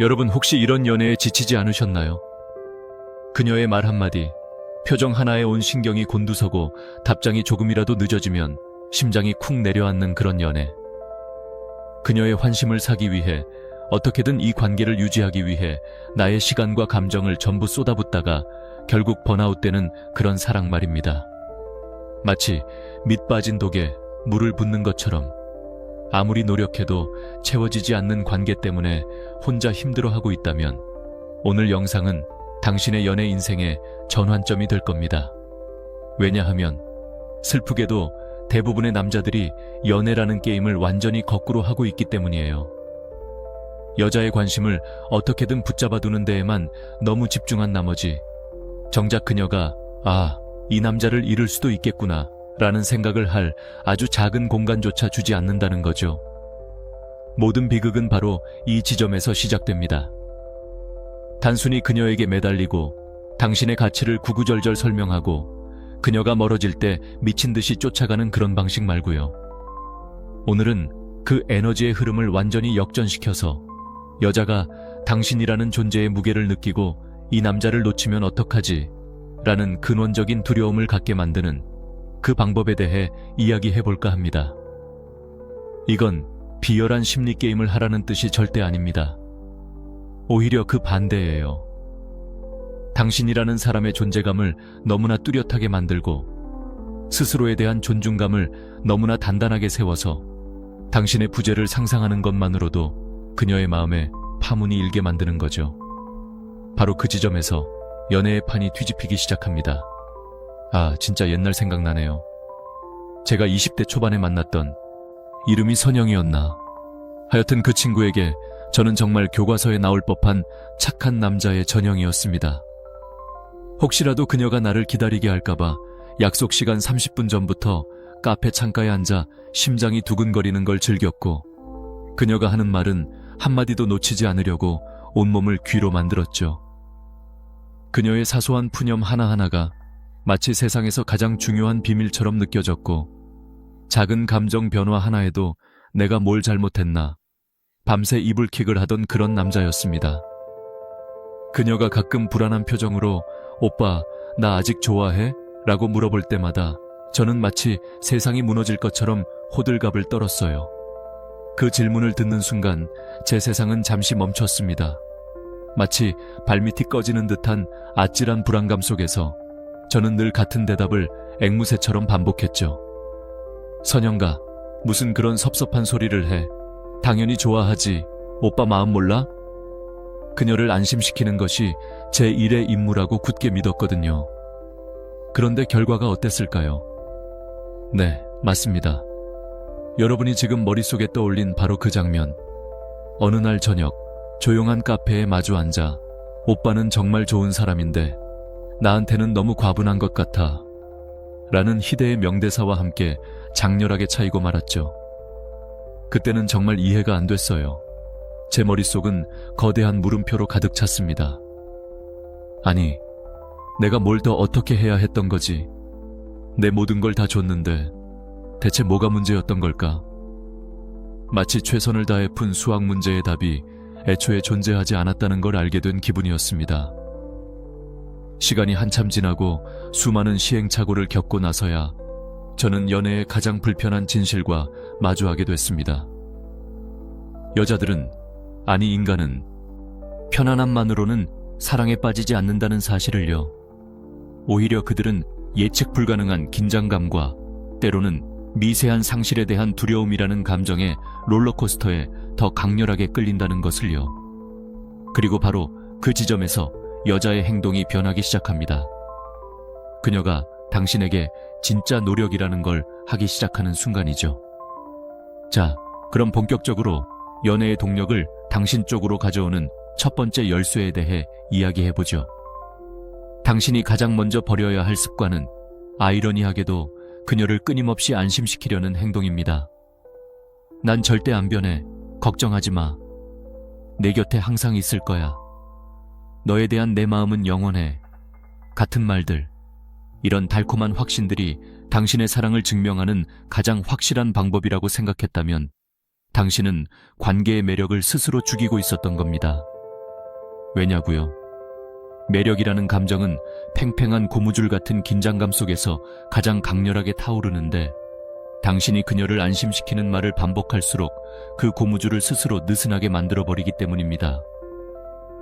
여러분 혹시 이런 연애에 지치지 않으셨나요? 그녀의 말 한마디, 표정 하나에 온 신경이 곤두서고 답장이 조금이라도 늦어지면 심장이 쿵 내려앉는 그런 연애. 그녀의 환심을 사기 위해, 어떻게든 이 관계를 유지하기 위해 나의 시간과 감정을 전부 쏟아붓다가 결국 번아웃되는 그런 사랑 말입니다. 마치 밑 빠진 독에 물을 붓는 것처럼 아무리 노력해도 채워지지 않는 관계 때문에 혼자 힘들어하고 있다면 오늘 영상은 당신의 연애 인생의 전환점이 될 겁니다. 왜냐하면 슬프게도 대부분의 남자들이 연애라는 게임을 완전히 거꾸로 하고 있기 때문이에요. 여자의 관심을 어떻게든 붙잡아두는 데에만 너무 집중한 나머지 정작 그녀가 이 남자를 잃을 수도 있겠구나 라는 생각을 할 아주 작은 공간조차 주지 않는다는 거죠. 모든 비극은 바로 이 지점에서 시작됩니다. 단순히 그녀에게 매달리고 당신의 가치를 구구절절 설명하고 그녀가 멀어질 때 미친 듯이 쫓아가는 그런 방식 말고요. 오늘은 그 에너지의 흐름을 완전히 역전시켜서 여자가 당신이라는 존재의 무게를 느끼고 이 남자를 놓치면 어떡하지? 라는 근원적인 두려움을 갖게 만드는 그 방법에 대해 이야기해볼까 합니다. 이건 비열한 심리게임을 하라는 뜻이 절대 아닙니다. 오히려 그 반대예요. 당신이라는 사람의 존재감을 너무나 뚜렷하게 만들고 스스로에 대한 존중감을 너무나 단단하게 세워서 당신의 부재를 상상하는 것만으로도 그녀의 마음에 파문이 일게 만드는 거죠. 바로 그 지점에서 연애의 판이 뒤집히기 시작합니다. 진짜 옛날 생각나네요. 제가 20대 초반에 만났던, 이름이 선영이었나. 하여튼 그 친구에게 저는 정말 교과서에 나올 법한 착한 남자의 전형이었습니다. 혹시라도 그녀가 나를 기다리게 할까봐 약속 시간 30분 전부터 카페 창가에 앉아 심장이 두근거리는 걸 즐겼고, 그녀가 하는 말은 한마디도 놓치지 않으려고 온몸을 귀로 만들었죠. 그녀의 사소한 푸념 하나하나가 마치 세상에서 가장 중요한 비밀처럼 느껴졌고, 작은 감정 변화 하나에도 내가 뭘 잘못했나 밤새 이불킥을 하던 그런 남자였습니다. 그녀가 가끔 불안한 표정으로 오빠, 나 아직 좋아해? 라고 물어볼 때마다 저는 마치 세상이 무너질 것처럼 호들갑을 떨었어요. 그 질문을 듣는 순간 제 세상은 잠시 멈췄습니다. 마치 발밑이 꺼지는 듯한 아찔한 불안감 속에서 저는 늘 같은 대답을 앵무새처럼 반복했죠. 선영가, 무슨 그런 섭섭한 소리를 해. 당연히 좋아하지. 오빠 마음 몰라? 그녀를 안심시키는 것이 제 일의 임무라고 굳게 믿었거든요. 그런데 결과가 어땠을까요? 네, 맞습니다. 여러분이 지금 머릿속에 떠올린 바로 그 장면. 어느 날 저녁, 조용한 카페에 마주 앉아 오빠는 정말 좋은 사람인데 나한테는 너무 과분한 것 같아 라는 희대의 명대사와 함께 장렬하게 차이고 말았죠. 그때는 정말 이해가 안 됐어요. 제 머릿속은 거대한 물음표로 가득 찼습니다. 아니, 내가 뭘 더 어떻게 해야 했던 거지? 내 모든 걸 다 줬는데 대체 뭐가 문제였던 걸까? 마치 최선을 다해 푼 수학 문제의 답이 애초에 존재하지 않았다는 걸 알게 된 기분이었습니다. 시간이 한참 지나고 수많은 시행착오를 겪고 나서야 저는 연애의 가장 불편한 진실과 마주하게 됐습니다. 여자들은, 아니 인간은 편안함만으로는 사랑에 빠지지 않는다는 사실을요. 오히려 그들은 예측 불가능한 긴장감과 때로는 미세한 상실에 대한 두려움이라는 감정의 롤러코스터에 더 강렬하게 끌린다는 것을요. 그리고 바로 그 지점에서 여자의 행동이 변하기 시작합니다. 그녀가 당신에게 진짜 노력이라는 걸 하기 시작하는 순간이죠. 자, 그럼 본격적으로 연애의 동력을 당신 쪽으로 가져오는 첫 번째 열쇠에 대해 이야기해보죠. 당신이 가장 먼저 버려야 할 습관은 아이러니하게도 그녀를 끊임없이 안심시키려는 행동입니다. 난 절대 안 변해. 걱정하지 마. 내 곁에 항상 있을 거야. 너에 대한 내 마음은 영원해. 같은 말들, 이런 달콤한 확신들이 당신의 사랑을 증명하는 가장 확실한 방법이라고 생각했다면 당신은 관계의 매력을 스스로 죽이고 있었던 겁니다. 왜냐고요? 매력이라는 감정은 팽팽한 고무줄 같은 긴장감 속에서 가장 강렬하게 타오르는데 당신이 그녀를 안심시키는 말을 반복할수록 그 고무줄을 스스로 느슨하게 만들어버리기 때문입니다.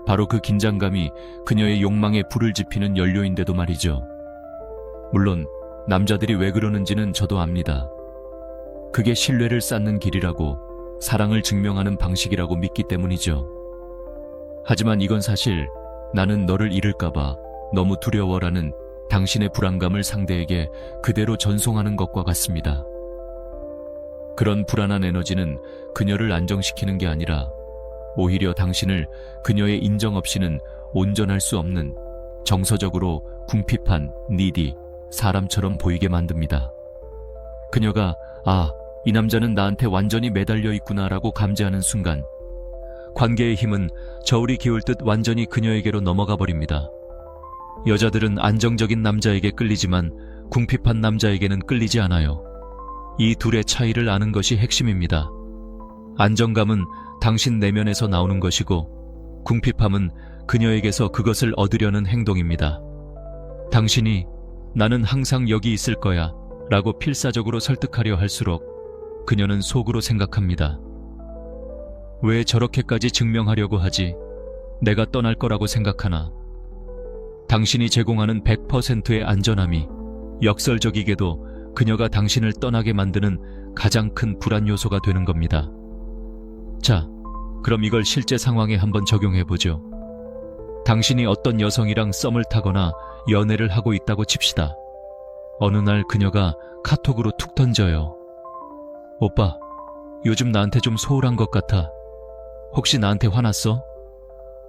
바로 그 긴장감이 그녀의 욕망에 불을 지피는 연료인데도 말이죠. 물론 남자들이 왜 그러는지는 저도 압니다. 그게 신뢰를 쌓는 길이라고, 사랑을 증명하는 방식이라고 믿기 때문이죠. 하지만 이건 사실 나는 너를 잃을까봐 너무 두려워라는 당신의 불안감을 상대에게 그대로 전송하는 것과 같습니다. 그런 불안한 에너지는 그녀를 안정시키는 게 아니라 오히려 당신을 그녀의 인정 없이는 온전할 수 없는 정서적으로 궁핍한 니디 사람처럼 보이게 만듭니다. 그녀가 이 남자는 나한테 완전히 매달려 있구나라고 감지하는 순간 관계의 힘은 저울이 기울 듯 완전히 그녀에게로 넘어가 버립니다. 여자들은 안정적인 남자에게 끌리지만 궁핍한 남자에게는 끌리지 않아요. 이 둘의 차이를 아는 것이 핵심입니다. 안정감은 당신 내면에서 나오는 것이고 궁핍함은 그녀에게서 그것을 얻으려는 행동입니다. 당신이 나는 항상 여기 있을 거야 라고 필사적으로 설득하려 할수록 그녀는 속으로 생각합니다. 왜 저렇게까지 증명하려고 하지? 내가 떠날 거라고 생각하나? 당신이 제공하는 100%의 안전함이 역설적이게도 그녀가 당신을 떠나게 만드는 가장 큰 불안 요소가 되는 겁니다. 자, 그럼 이걸 실제 상황에 한번 적용해보죠. 당신이 어떤 여성이랑 썸을 타거나 연애를 하고 있다고 칩시다. 어느 날 그녀가 카톡으로 툭 던져요. 오빠, 요즘 나한테 좀 소홀한 것 같아. 혹시 나한테 화났어?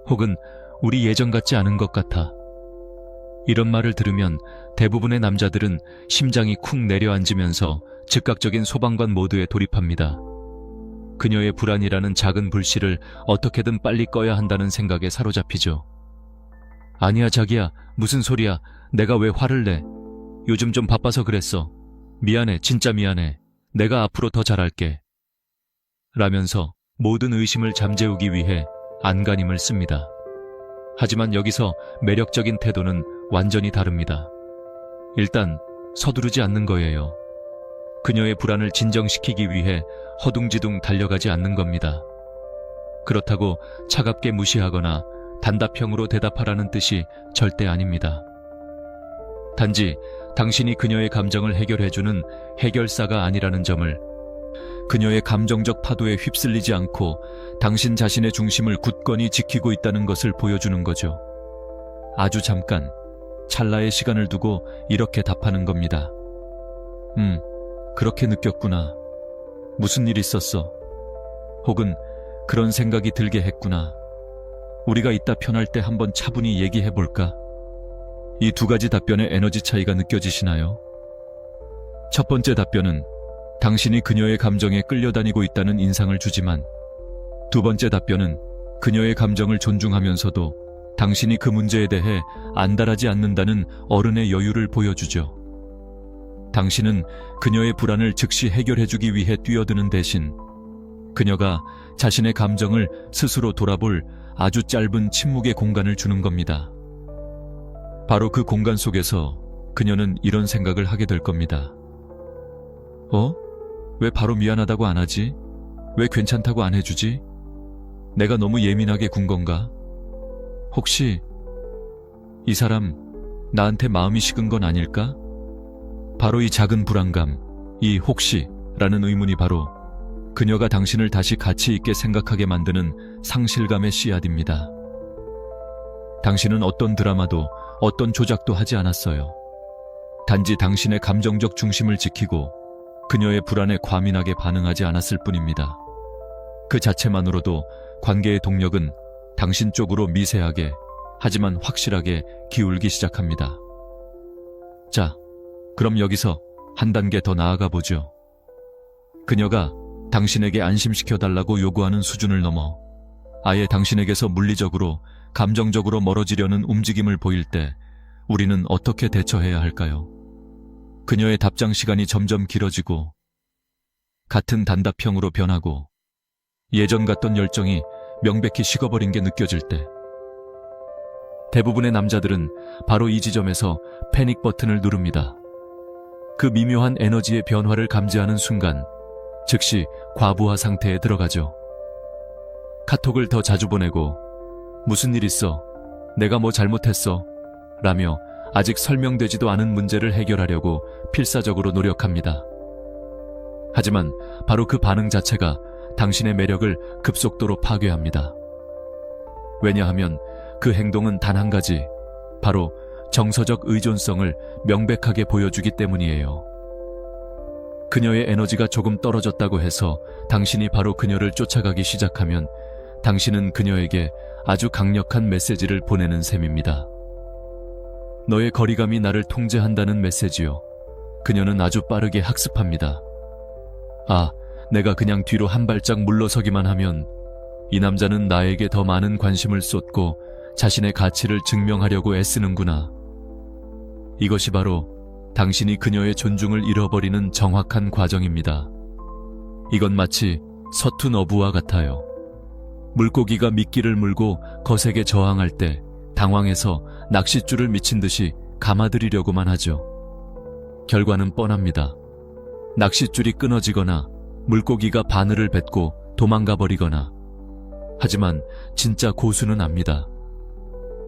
혹은 우리 예전 같지 않은 것 같아. 이런 말을 들으면 대부분의 남자들은 심장이 쿵 내려앉으면서 즉각적인 소방관 모드에 돌입합니다. 그녀의 불안이라는 작은 불씨를 어떻게든 빨리 꺼야 한다는 생각에 사로잡히죠. 아니야 자기야, 무슨 소리야. 내가 왜 화를 내. 요즘 좀 바빠서 그랬어. 미안해, 진짜 미안해. 내가 앞으로 더 잘할게. 라면서 모든 의심을 잠재우기 위해 안간힘을 씁니다. 하지만 여기서 매력적인 태도는 완전히 다릅니다. 일단 서두르지 않는 거예요. 그녀의 불안을 진정시키기 위해 허둥지둥 달려가지 않는 겁니다. 그렇다고 차갑게 무시하거나 단답형으로 대답하라는 뜻이 절대 아닙니다. 단지 당신이 그녀의 감정을 해결해주는 해결사가 아니라는 점을, 그녀의 감정적 파도에 휩쓸리지 않고 당신 자신의 중심을 굳건히 지키고 있다는 것을 보여주는 거죠. 아주 잠깐, 찰나의 시간을 두고 이렇게 답하는 겁니다. 그렇게 느꼈구나. 무슨 일 있었어? 혹은 그런 생각이 들게 했구나. 우리가 이따 편할 때 한번 차분히 얘기해볼까? 이 두 가지 답변의 에너지 차이가 느껴지시나요? 첫 번째 답변은 당신이 그녀의 감정에 끌려다니고 있다는 인상을 주지만, 두 번째 답변은 그녀의 감정을 존중하면서도 당신이 그 문제에 대해 안달하지 않는다는 어른의 여유를 보여주죠. 당신은 그녀의 불안을 즉시 해결해주기 위해 뛰어드는 대신 그녀가 자신의 감정을 스스로 돌아볼 아주 짧은 침묵의 공간을 주는 겁니다. 바로 그 공간 속에서 그녀는 이런 생각을 하게 될 겁니다. 왜 바로 미안하다고 안 하지? 왜 괜찮다고 안 해주지? 내가 너무 예민하게 군 건가? 혹시 이 사람 나한테 마음이 식은 건 아닐까? 바로 이 작은 불안감, 이 혹시라는 의문이 바로 그녀가 당신을 다시 가치 있게 생각하게 만드는 상실감의 씨앗입니다. 당신은 어떤 드라마도 어떤 조작도 하지 않았어요. 단지 당신의 감정적 중심을 지키고 그녀의 불안에 과민하게 반응하지 않았을 뿐입니다. 그 자체만으로도 관계의 동력은 당신 쪽으로 미세하게, 하지만 확실하게 기울기 시작합니다. 자, 그럼 여기서 한 단계 더 나아가 보죠. 그녀가 당신에게 안심시켜달라고 요구하는 수준을 넘어 아예 당신에게서 물리적으로, 감정적으로 멀어지려는 움직임을 보일 때 우리는 어떻게 대처해야 할까요? 그녀의 답장 시간이 점점 길어지고 같은 단답형으로 변하고 예전 같던 열정이 명백히 식어버린 게 느껴질 때, 대부분의 남자들은 바로 이 지점에서 패닉 버튼을 누릅니다. 그 미묘한 에너지의 변화를 감지하는 순간 즉시 과부하 상태에 들어가죠. 카톡을 더 자주 보내고 무슨 일 있어? 내가 뭐 잘못했어? 라며 아직 설명되지도 않은 문제를 해결하려고 필사적으로 노력합니다. 하지만 바로 그 반응 자체가 당신의 매력을 급속도로 파괴합니다. 왜냐하면 그 행동은 단 한 가지, 바로 정서적 의존성을 명백하게 보여주기 때문이에요. 그녀의 에너지가 조금 떨어졌다고 해서 당신이 바로 그녀를 쫓아가기 시작하면 당신은 그녀에게 아주 강력한 메시지를 보내는 셈입니다. 너의 거리감이 나를 통제한다는 메시지요. 그녀는 아주 빠르게 학습합니다. 아, 내가 그냥 뒤로 한 발짝 물러서기만 하면 이 남자는 나에게 더 많은 관심을 쏟고 자신의 가치를 증명하려고 애쓰는구나. 이것이 바로 당신이 그녀의 존중을 잃어버리는 정확한 과정입니다. 이건 마치 서툰 어부와 같아요. 물고기가 미끼를 물고 거색에 저항할 때 당황해서 낚싯줄을 미친 듯이 감아들이려고만 하죠. 결과는 뻔합니다. 낚싯줄이 끊어지거나 물고기가 바늘을 뱉고 도망가 버리거나. 하지만 진짜 고수는 압니다.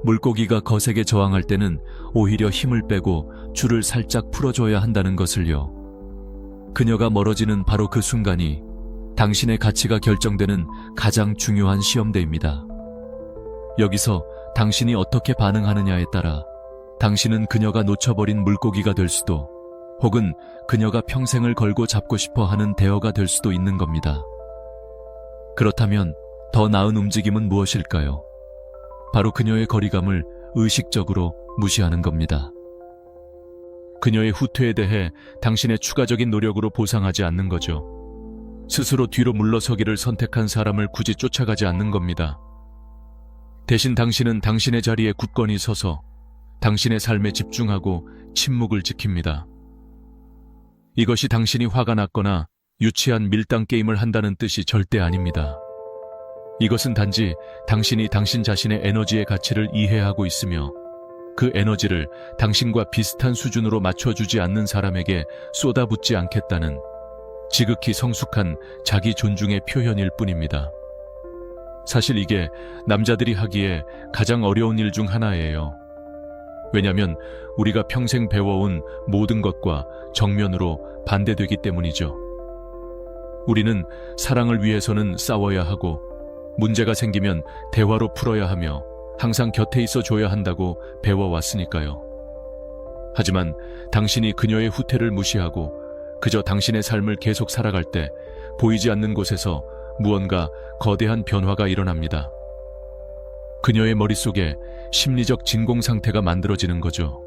물고기가 거색에 저항할 때는 오히려 힘을 빼고 줄을 살짝 풀어줘야 한다는 것을요. 그녀가 멀어지는 바로 그 순간이 당신의 가치가 결정되는 가장 중요한 시험대입니다. 여기서 당신이 어떻게 반응하느냐에 따라 당신은 그녀가 놓쳐버린 물고기가 될 수도, 혹은 그녀가 평생을 걸고 잡고 싶어 하는 대어가 될 수도 있는 겁니다. 그렇다면 더 나은 움직임은 무엇일까요? 바로 그녀의 거리감을 의식적으로 무시하는 겁니다. 그녀의 후퇴에 대해 당신의 추가적인 노력으로 보상하지 않는 거죠. 스스로 뒤로 물러서기를 선택한 사람을 굳이 쫓아가지 않는 겁니다. 대신 당신은 당신의 자리에 굳건히 서서 당신의 삶에 집중하고 침묵을 지킵니다. 이것이 당신이 화가 났거나 유치한 밀당 게임을 한다는 뜻이 절대 아닙니다. 이것은 단지 당신이 당신 자신의 에너지의 가치를 이해하고 있으며 그 에너지를 당신과 비슷한 수준으로 맞춰주지 않는 사람에게 쏟아붓지 않겠다는 지극히 성숙한 자기 존중의 표현일 뿐입니다. 사실 이게 남자들이 하기에 가장 어려운 일 중 하나예요. 왜냐하면 우리가 평생 배워온 모든 것과 정면으로 반대되기 때문이죠. 우리는 사랑을 위해서는 싸워야 하고 문제가 생기면 대화로 풀어야 하며 항상 곁에 있어 줘야 한다고 배워왔으니까요. 하지만 당신이 그녀의 후퇴를 무시하고 그저 당신의 삶을 계속 살아갈 때 보이지 않는 곳에서 무언가 거대한 변화가 일어납니다. 그녀의 머릿속에 심리적 진공 상태가 만들어지는 거죠.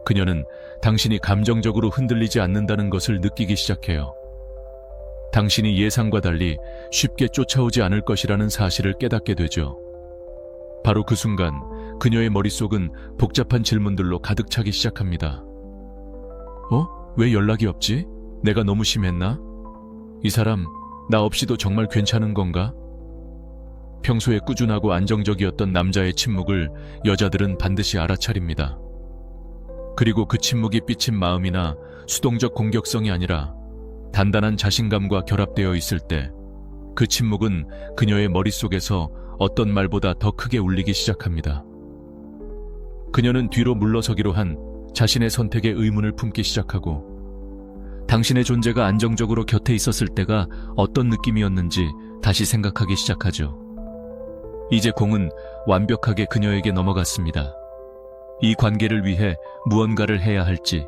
그녀는 당신이 감정적으로 흔들리지 않는다는 것을 느끼기 시작해요. 당신이 예상과 달리 쉽게 쫓아오지 않을 것이라는 사실을 깨닫게 되죠. 바로 그 순간 그녀의 머릿속은 복잡한 질문들로 가득 차기 시작합니다. 왜 연락이 없지? 내가 너무 심했나? 이 사람 나 없이도 정말 괜찮은 건가? 평소에 꾸준하고 안정적이었던 남자의 침묵을 여자들은 반드시 알아차립니다. 그리고 그 침묵이 삐친 마음이나 수동적 공격성이 아니라 단단한 자신감과 결합되어 있을 때 그 침묵은 그녀의 머릿속에서 어떤 말보다 더 크게 울리기 시작합니다. 그녀는 뒤로 물러서기로 한 자신의 선택에 의문을 품기 시작하고 당신의 존재가 안정적으로 곁에 있었을 때가 어떤 느낌이었는지 다시 생각하기 시작하죠. 이제 공은 완벽하게 그녀에게 넘어갔습니다. 이 관계를 위해 무언가를 해야 할지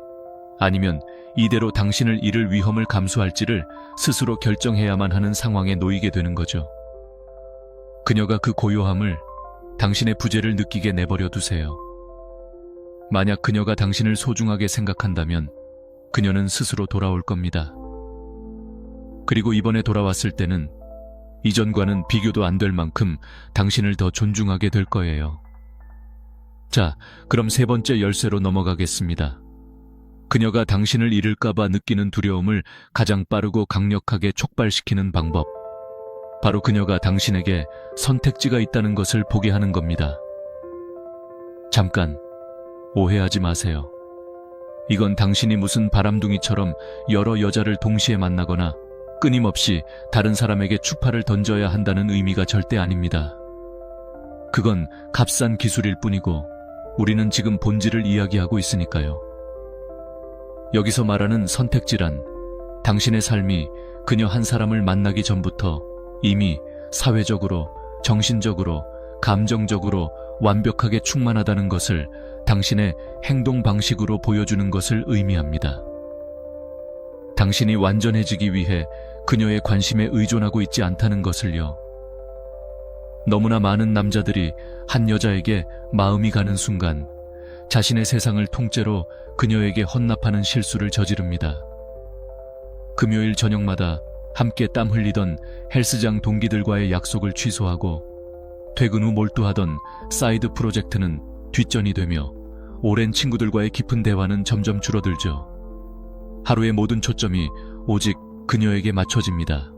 아니면 이대로 당신을 잃을 위험을 감수할지를 스스로 결정해야만 하는 상황에 놓이게 되는 거죠. 그녀가 그 고요함을, 당신의 부재를 느끼게 내버려 두세요. 만약 그녀가 당신을 소중하게 생각한다면 그녀는 스스로 돌아올 겁니다. 그리고 이번에 돌아왔을 때는 이전과는 비교도 안 될 만큼 당신을 더 존중하게 될 거예요. 자, 그럼 세 번째 열쇠로 넘어가겠습니다. 그녀가 당신을 잃을까봐 느끼는 두려움을 가장 빠르고 강력하게 촉발시키는 방법. 바로 그녀가 당신에게 선택지가 있다는 것을 보게 하는 겁니다. 잠깐, 오해하지 마세요. 이건 당신이 무슨 바람둥이처럼 여러 여자를 동시에 만나거나 끊임없이 다른 사람에게 추파를 던져야 한다는 의미가 절대 아닙니다. 그건 값싼 기술일 뿐이고 우리는 지금 본질을 이야기하고 있으니까요. 여기서 말하는 선택지란 당신의 삶이 그녀 한 사람을 만나기 전부터 이미 사회적으로, 정신적으로, 감정적으로 완벽하게 충만하다는 것을 당신의 행동 방식으로 보여주는 것을 의미합니다. 당신이 완전해지기 위해 그녀의 관심에 의존하고 있지 않다는 것을요. 너무나 많은 남자들이 한 여자에게 마음이 가는 순간 자신의 세상을 통째로 그녀에게 헌납하는 실수를 저지릅니다. 금요일 저녁마다 함께 땀 흘리던 헬스장 동기들과의 약속을 취소하고 퇴근 후 몰두하던 사이드 프로젝트는 뒷전이 되며 오랜 친구들과의 깊은 대화는 점점 줄어들죠. 하루의 모든 초점이 오직 그녀에게 맞춰집니다.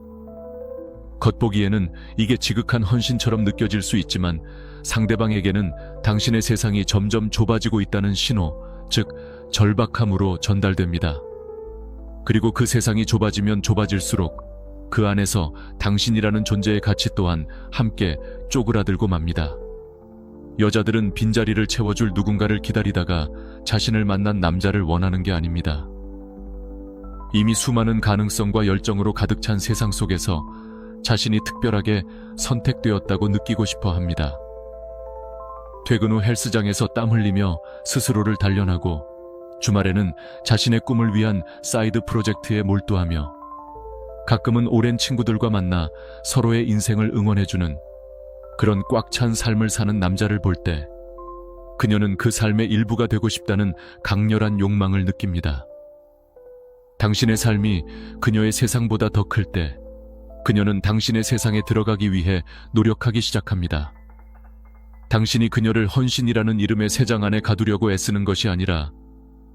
겉보기에는 이게 지극한 헌신처럼 느껴질 수 있지만 상대방에게는 당신의 세상이 점점 좁아지고 있다는 신호, 즉 절박함으로 전달됩니다. 그리고 그 세상이 좁아지면 좁아질수록 그 안에서 당신이라는 존재의 가치 또한 함께 쪼그라들고 맙니다. 여자들은 빈자리를 채워줄 누군가를 기다리다가 자신을 만난 남자를 원하는 게 아닙니다. 이미 수많은 가능성과 열정으로 가득 찬 세상 속에서 자신이 특별하게 선택되었다고 느끼고 싶어 합니다. 퇴근 후 헬스장에서 땀 흘리며 스스로를 단련하고 주말에는 자신의 꿈을 위한 사이드 프로젝트에 몰두하며 가끔은 오랜 친구들과 만나 서로의 인생을 응원해주는 그런 꽉 찬 삶을 사는 남자를 볼 때 그녀는 그 삶의 일부가 되고 싶다는 강렬한 욕망을 느낍니다. 당신의 삶이 그녀의 세상보다 더 클 때 그녀는 당신의 세상에 들어가기 위해 노력하기 시작합니다. 당신이 그녀를 헌신이라는 이름의 새 장 안에 가두려고 애쓰는 것이 아니라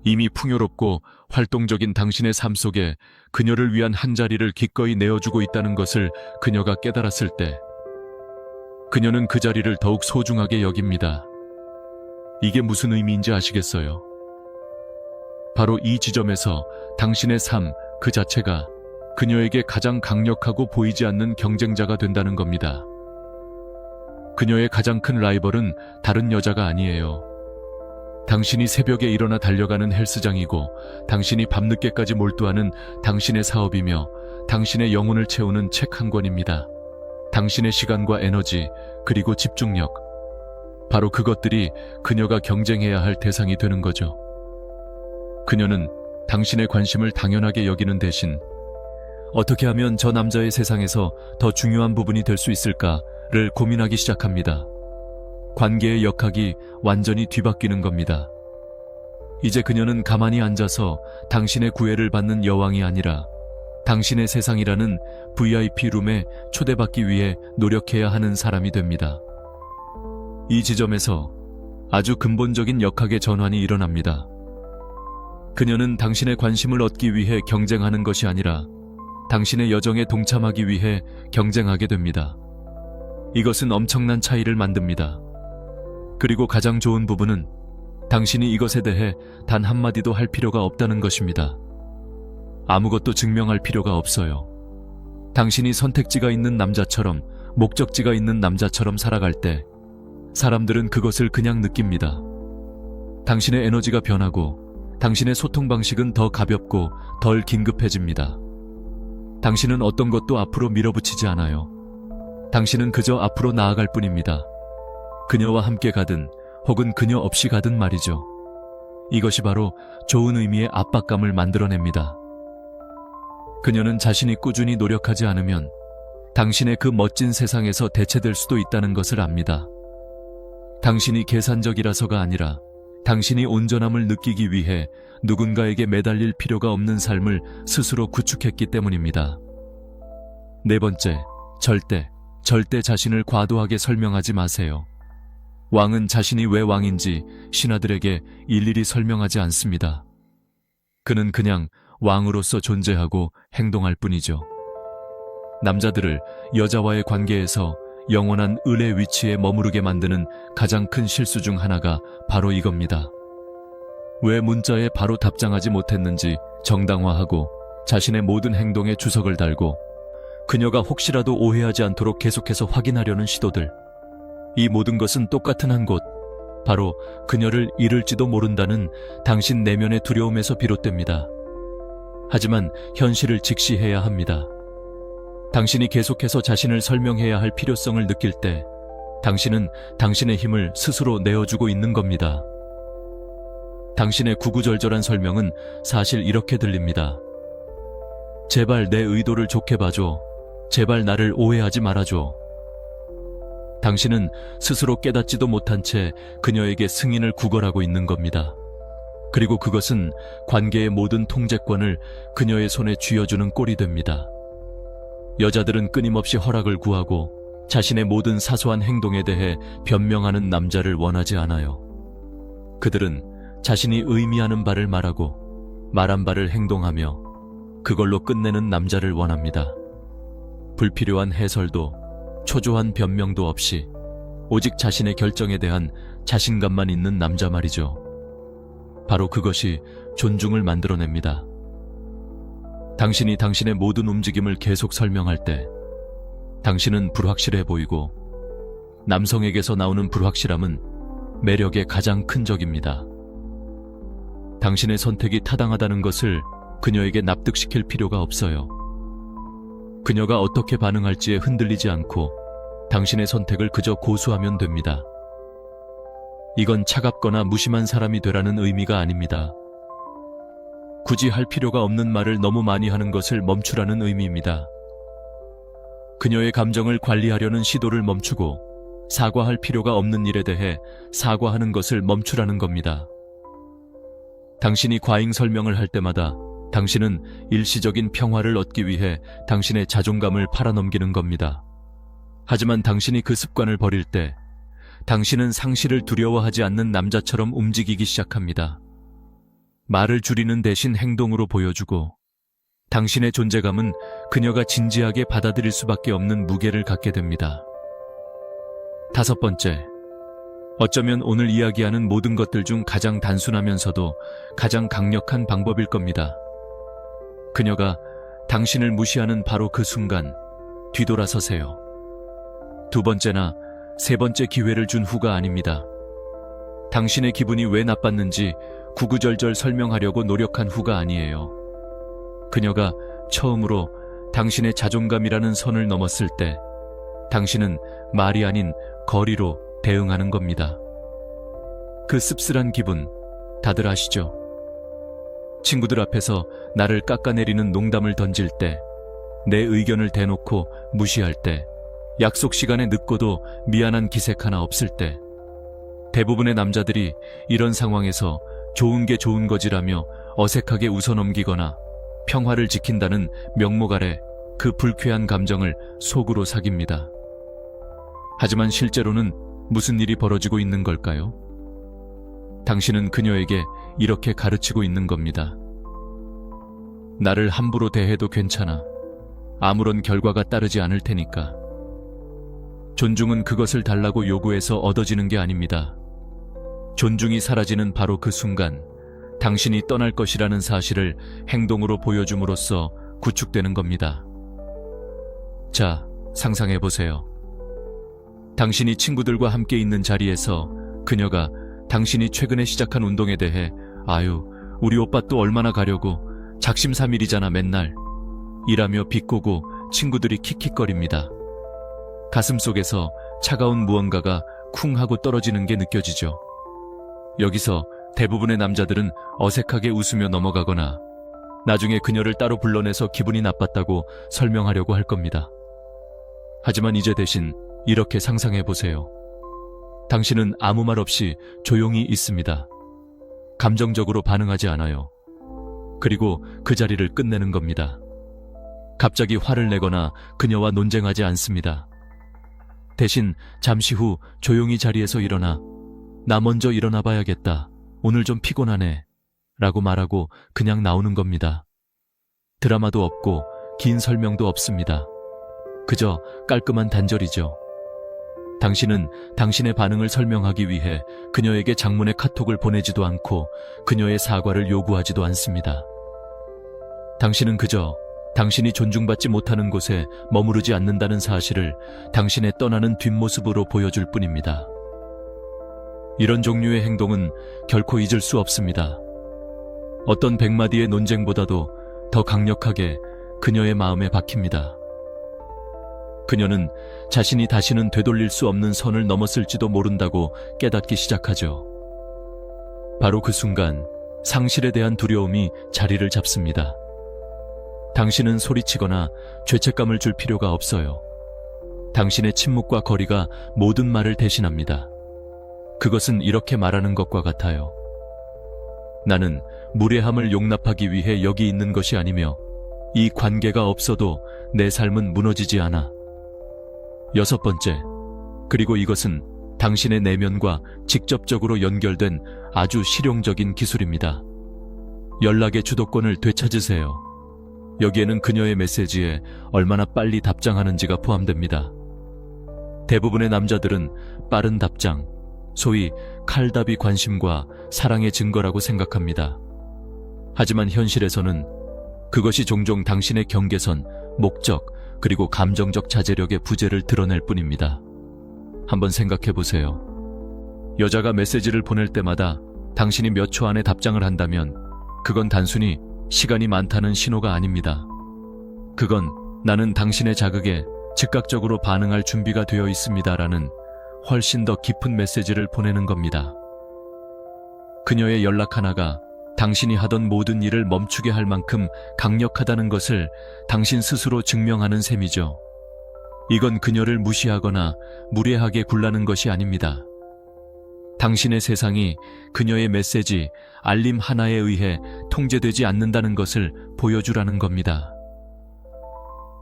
이미 풍요롭고 활동적인 당신의 삶 속에 그녀를 위한 한 자리를 기꺼이 내어주고 있다는 것을 그녀가 깨달았을 때 그녀는 그 자리를 더욱 소중하게 여깁니다. 이게 무슨 의미인지 아시겠어요? 바로 이 지점에서 당신의 삶 그 자체가 그녀에게 가장 강력하고 보이지 않는 경쟁자가 된다는 겁니다. 그녀의 가장 큰 라이벌은 다른 여자가 아니에요. 당신이 새벽에 일어나 달려가는 헬스장이고 당신이 밤늦게까지 몰두하는 당신의 사업이며 당신의 영혼을 채우는 책 한 권입니다. 당신의 시간과 에너지 그리고 집중력, 바로 그것들이 그녀가 경쟁해야 할 대상이 되는 거죠. 그녀는 당신의 관심을 당연하게 여기는 대신 어떻게 하면 저 남자의 세상에서 더 중요한 부분이 될 수 있을까를 고민하기 시작합니다. 관계의 역학이 완전히 뒤바뀌는 겁니다. 이제 그녀는 가만히 앉아서 당신의 구애를 받는 여왕이 아니라 당신의 세상이라는 VIP 룸에 초대받기 위해 노력해야 하는 사람이 됩니다. 이 지점에서 아주 근본적인 역학의 전환이 일어납니다. 그녀는 당신의 관심을 얻기 위해 경쟁하는 것이 아니라 당신의 여정에 동참하기 위해 경쟁하게 됩니다. 이것은 엄청난 차이를 만듭니다. 그리고 가장 좋은 부분은 당신이 이것에 대해 단 한마디도 할 필요가 없다는 것입니다. 아무것도 증명할 필요가 없어요. 당신이 선택지가 있는 남자처럼, 목적지가 있는 남자처럼 살아갈 때 사람들은 그것을 그냥 느낍니다. 당신의 에너지가 변하고 당신의 소통 방식은 더 가볍고 덜 긴급해집니다. 당신은 어떤 것도 앞으로 밀어붙이지 않아요. 당신은 그저 앞으로 나아갈 뿐입니다. 그녀와 함께 가든 혹은 그녀 없이 가든 말이죠. 이것이 바로 좋은 의미의 압박감을 만들어냅니다. 그녀는 자신이 꾸준히 노력하지 않으면 당신의 그 멋진 세상에서 대체될 수도 있다는 것을 압니다. 당신이 계산적이라서가 아니라 당신이 온전함을 느끼기 위해 누군가에게 매달릴 필요가 없는 삶을 스스로 구축했기 때문입니다. 네 번째, 절대 자신을 과도하게 설명하지 마세요. 왕은 자신이 왜 왕인지 신하들에게 일일이 설명하지 않습니다. 그는 그냥 왕으로서 존재하고 행동할 뿐이죠. 남자들을 여자와의 관계에서 영원한 을의 위치에 머무르게 만드는 가장 큰 실수 중 하나가 바로 이겁니다. 왜 문자에 바로 답장하지 못했는지 정당화하고 자신의 모든 행동에 주석을 달고 그녀가 혹시라도 오해하지 않도록 계속해서 확인하려는 시도들. 이 모든 것은 똑같은 한 곳, 바로 그녀를 잃을지도 모른다는 당신 내면의 두려움에서 비롯됩니다. 하지만 현실을 직시해야 합니다. 당신이 계속해서 자신을 설명해야 할 필요성을 느낄 때 당신은 당신의 힘을 스스로 내어주고 있는 겁니다. 당신의 구구절절한 설명은 사실 이렇게 들립니다. 제발 내 의도를 좋게 봐줘. 제발 나를 오해하지 말아줘. 당신은 스스로 깨닫지도 못한 채 그녀에게 승인을 구걸하고 있는 겁니다. 그리고 그것은 관계의 모든 통제권을 그녀의 손에 쥐어주는 꼴이 됩니다. 여자들은 끊임없이 허락을 구하고 자신의 모든 사소한 행동에 대해 변명하는 남자를 원하지 않아요. 그들은 자신이 의미하는 바를 말하고 말한 바를 행동하며 그걸로 끝내는 남자를 원합니다. 불필요한 해설도 초조한 변명도 없이 오직 자신의 결정에 대한 자신감만 있는 남자 말이죠. 바로 그것이 존중을 만들어냅니다. 당신이 당신의 모든 움직임을 계속 설명할 때 당신은 불확실해 보이고 남성에게서 나오는 불확실함은 매력의 가장 큰 적입니다. 당신의 선택이 타당하다는 것을 그녀에게 납득시킬 필요가 없어요. 그녀가 어떻게 반응할지에 흔들리지 않고 당신의 선택을 그저 고수하면 됩니다. 이건 차갑거나 무심한 사람이 되라는 의미가 아닙니다. 굳이 할 필요가 없는 말을 너무 많이 하는 것을 멈추라는 의미입니다. 그녀의 감정을 관리하려는 시도를 멈추고 사과할 필요가 없는 일에 대해 사과하는 것을 멈추라는 겁니다. 당신이 과잉 설명을 할 때마다 당신은 일시적인 평화를 얻기 위해 당신의 자존감을 팔아넘기는 겁니다. 하지만 당신이 그 습관을 버릴 때 당신은 상실을 두려워하지 않는 남자처럼 움직이기 시작합니다. 말을 줄이는 대신 행동으로 보여주고 당신의 존재감은 그녀가 진지하게 받아들일 수밖에 없는 무게를 갖게 됩니다. 5번째, 어쩌면 오늘 이야기하는 모든 것들 중 가장 단순하면서도 가장 강력한 방법일 겁니다. 그녀가 당신을 무시하는 바로 그 순간 뒤돌아서세요. 2번째나 3번째 기회를 준 후가 아닙니다. 당신의 기분이 왜 나빴는지 구구절절 설명하려고 노력한 후가 아니에요. 그녀가 처음으로 당신의 자존감이라는 선을 넘었을 때 당신은 말이 아닌 거리로 대응하는 겁니다. 그 씁쓸한 기분 다들 아시죠? 친구들 앞에서 나를 깎아내리는 농담을 던질 때, 내 의견을 대놓고 무시할 때, 약속 시간에 늦고도 미안한 기색 하나 없을 때, 대부분의 남자들이 이런 상황에서 좋은 게 좋은 거지라며 어색하게 웃어넘기거나 평화를 지킨다는 명목 아래 그 불쾌한 감정을 속으로 사깁니다. 하지만 실제로는 무슨 일이 벌어지고 있는 걸까요? 당신은 그녀에게 이렇게 가르치고 있는 겁니다. 나를 함부로 대해도 괜찮아. 아무런 결과가 따르지 않을 테니까. 존중은 그것을 달라고 요구해서 얻어지는 게 아닙니다. 존중이 사라지는 바로 그 순간 당신이 떠날 것이라는 사실을 행동으로 보여줌으로써 구축되는 겁니다. 자, 상상해보세요. 당신이 친구들과 함께 있는 자리에서 그녀가 당신이 최근에 시작한 운동에 대해 아유, 우리 오빠 또 얼마나 가려고 작심삼일이잖아 맨날 이라며 비꼬고 친구들이 킥킥거립니다. 가슴속에서 차가운 무언가가 쿵 하고 떨어지는 게 느껴지죠. 여기서 대부분의 남자들은 어색하게 웃으며 넘어가거나 나중에 그녀를 따로 불러내서 기분이 나빴다고 설명하려고 할 겁니다. 하지만 이제 대신 이렇게 상상해보세요. 당신은 아무 말 없이 조용히 있습니다. 감정적으로 반응하지 않아요. 그리고 그 자리를 끝내는 겁니다. 갑자기 화를 내거나 그녀와 논쟁하지 않습니다. 대신 잠시 후 조용히 자리에서 일어나 나 먼저 일어나 봐야겠다. 오늘 좀 피곤하네. 라고 말하고 그냥 나오는 겁니다. 드라마도 없고 긴 설명도 없습니다. 그저 깔끔한 단절이죠. 당신은 당신의 반응을 설명하기 위해 그녀에게 장문의 카톡을 보내지도 않고 그녀의 사과를 요구하지도 않습니다. 당신은 그저 당신이 존중받지 못하는 곳에 머무르지 않는다는 사실을 당신의 떠나는 뒷모습으로 보여줄 뿐입니다. 이런 종류의 행동은 결코 잊을 수 없습니다. 어떤 100마디의 논쟁보다도 더 강력하게 그녀의 마음에 박힙니다. 그녀는 자신이 다시는 되돌릴 수 없는 선을 넘었을지도 모른다고 깨닫기 시작하죠. 바로 그 순간 상실에 대한 두려움이 자리를 잡습니다. 당신은 소리치거나 죄책감을 줄 필요가 없어요. 당신의 침묵과 거리가 모든 말을 대신합니다. 그것은 이렇게 말하는 것과 같아요. 나는 무례함을 용납하기 위해 여기 있는 것이 아니며 이 관계가 없어도 내 삶은 무너지지 않아. 6번째, 그리고 이것은 당신의 내면과 직접적으로 연결된 아주 실용적인 기술입니다. 연락의 주도권을 되찾으세요. 여기에는 그녀의 메시지에 얼마나 빨리 답장하는지가 포함됩니다. 대부분의 남자들은 빠른 답장, 소위 칼답이 관심과 사랑의 증거라고 생각합니다. 하지만 현실에서는 그것이 종종 당신의 경계선, 목적, 그리고 감정적 자제력의 부재를 드러낼 뿐입니다. 한번 생각해 보세요. 여자가 메시지를 보낼 때마다 당신이 몇 초 안에 답장을 한다면 그건 단순히 시간이 많다는 신호가 아닙니다. 그건 나는 당신의 자극에 즉각적으로 반응할 준비가 되어 있습니다라는 훨씬 더 깊은 메시지를 보내는 겁니다. 그녀의 연락 하나가 당신이 하던 모든 일을 멈추게 할 만큼 강력하다는 것을 당신 스스로 증명하는 셈이죠. 이건 그녀를 무시하거나 무례하게 굴라는 것이 아닙니다. 당신의 세상이 그녀의 메시지, 알림 하나에 의해 통제되지 않는다는 것을 보여주라는 겁니다.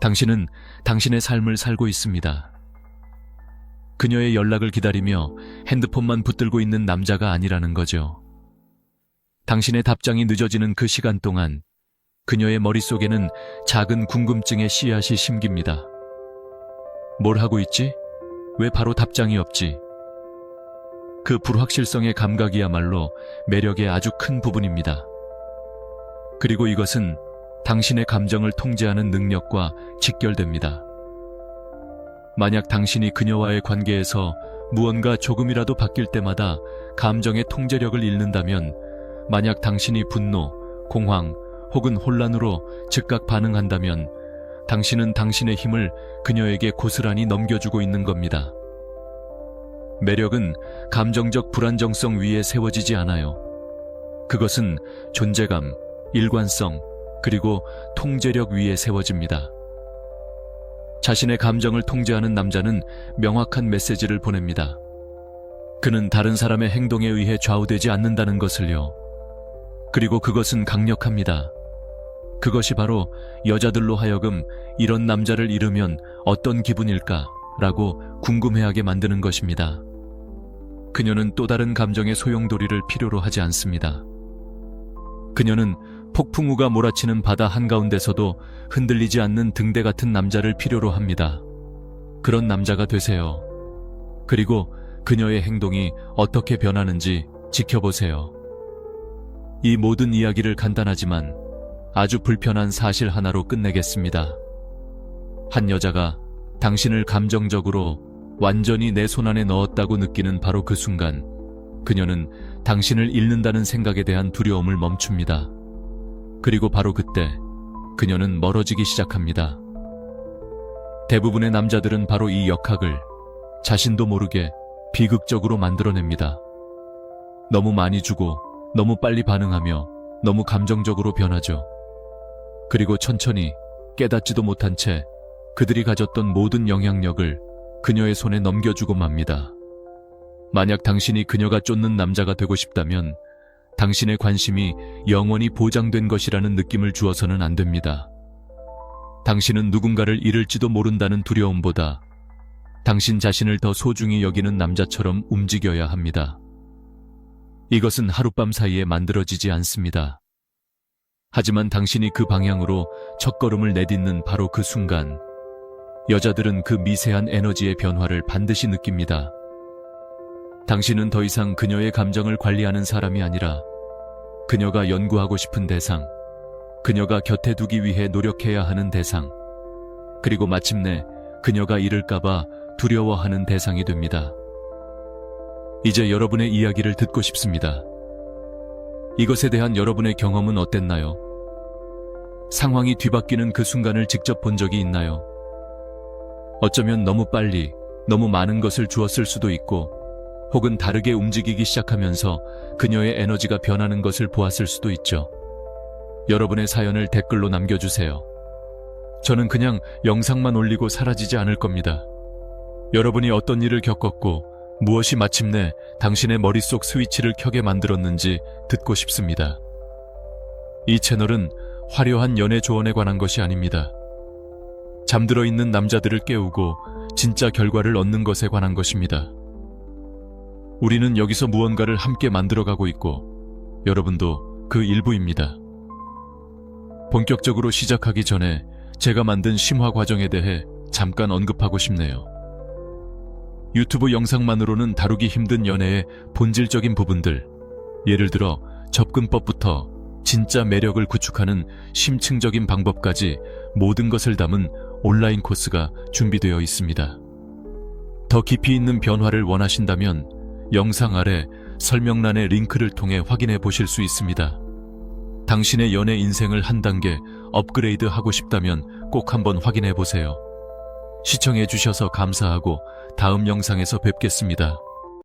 당신은 당신의 삶을 살고 있습니다. 그녀의 연락을 기다리며 핸드폰만 붙들고 있는 남자가 아니라는 거죠. 당신의 답장이 늦어지는 그 시간 동안 그녀의 머릿속에는 작은 궁금증의 씨앗이 심깁니다. 뭘 하고 있지? 왜 바로 답장이 없지? 그 불확실성의 감각이야말로 매력의 아주 큰 부분입니다. 그리고 이것은 당신의 감정을 통제하는 능력과 직결됩니다. 만약 당신이 그녀와의 관계에서 무언가 조금이라도 바뀔 때마다 감정의 통제력을 잃는다면, 만약 당신이 분노, 공황 혹은 혼란으로 즉각 반응한다면 당신은 당신의 힘을 그녀에게 고스란히 넘겨주고 있는 겁니다. 매력은 감정적 불안정성 위에 세워지지 않아요. 그것은 존재감, 일관성, 그리고 통제력 위에 세워집니다. 자신의 감정을 통제하는 남자는 명확한 메시지를 보냅니다. 그는 다른 사람의 행동에 의해 좌우되지 않는다는 것을요. 그리고 그것은 강력합니다. 그것이 바로 여자들로 하여금 이런 남자를 잃으면 어떤 기분일까? 라고 궁금해하게 만드는 것입니다. 그녀는 또 다른 감정의 소용돌이를 필요로 하지 않습니다. 그녀는 폭풍우가 몰아치는 바다 한가운데서도 흔들리지 않는 등대 같은 남자를 필요로 합니다. 그런 남자가 되세요. 그리고 그녀의 행동이 어떻게 변하는지 지켜보세요. 이 모든 이야기를 간단하지만 아주 불편한 사실 하나로 끝내겠습니다. 한 여자가 당신을 감정적으로 완전히 내 손안에 넣었다고 느끼는 바로 그 순간, 그녀는 당신을 잃는다는 생각에 대한 두려움을 멈춥니다. 그리고 바로 그때 그녀는 멀어지기 시작합니다. 대부분의 남자들은 바로 이 역학을 자신도 모르게 비극적으로 만들어냅니다. 너무 많이 주고 너무 빨리 반응하며 너무 감정적으로 변하죠. 그리고 천천히 깨닫지도 못한 채 그들이 가졌던 모든 영향력을 그녀의 손에 넘겨주고 맙니다. 만약 당신이 그녀가 쫓는 남자가 되고 싶다면 당신의 관심이 영원히 보장된 것이라는 느낌을 주어서는 안 됩니다. 당신은 누군가를 잃을지도 모른다는 두려움보다 당신 자신을 더 소중히 여기는 남자처럼 움직여야 합니다. 이것은 하룻밤 사이에 만들어지지 않습니다. 하지만 당신이 그 방향으로 첫걸음을 내딛는 바로 그 순간, 여자들은 그 미세한 에너지의 변화를 반드시 느낍니다. 당신은 더 이상 그녀의 감정을 관리하는 사람이 아니라 그녀가 연구하고 싶은 대상, 그녀가 곁에 두기 위해 노력해야 하는 대상, 그리고 마침내 그녀가 잃을까봐 두려워하는 대상이 됩니다. 이제 여러분의 이야기를 듣고 싶습니다. 이것에 대한 여러분의 경험은 어땠나요? 상황이 뒤바뀌는 그 순간을 직접 본 적이 있나요? 어쩌면 너무 빨리, 너무 많은 것을 주었을 수도 있고, 혹은 다르게 움직이기 시작하면서 그녀의 에너지가 변하는 것을 보았을 수도 있죠. 여러분의 사연을 댓글로 남겨주세요. 저는 그냥 영상만 올리고 사라지지 않을 겁니다. 여러분이 어떤 일을 겪었고 무엇이 마침내 당신의 머릿속 스위치를 켜게 만들었는지 듣고 싶습니다. 이 채널은 화려한 연애 조언에 관한 것이 아닙니다. 잠들어 있는 남자들을 깨우고 진짜 결과를 얻는 것에 관한 것입니다. 우리는 여기서 무언가를 함께 만들어가고 있고 여러분도 그 일부입니다. 본격적으로 시작하기 전에 제가 만든 심화 과정에 대해 잠깐 언급하고 싶네요. 유튜브 영상만으로는 다루기 힘든 연애의 본질적인 부분들, 예를 들어 접근법부터 진짜 매력을 구축하는 심층적인 방법까지 모든 것을 담은 온라인 코스가 준비되어 있습니다. 더 깊이 있는 변화를 원하신다면 영상 아래 설명란의 링크를 통해 확인해 보실 수 있습니다. 당신의 연애 인생을 한 단계 업그레이드 하고 싶다면 꼭 한번 확인해 보세요. 시청해 주셔서 감사하고 다음 영상에서 뵙겠습니다.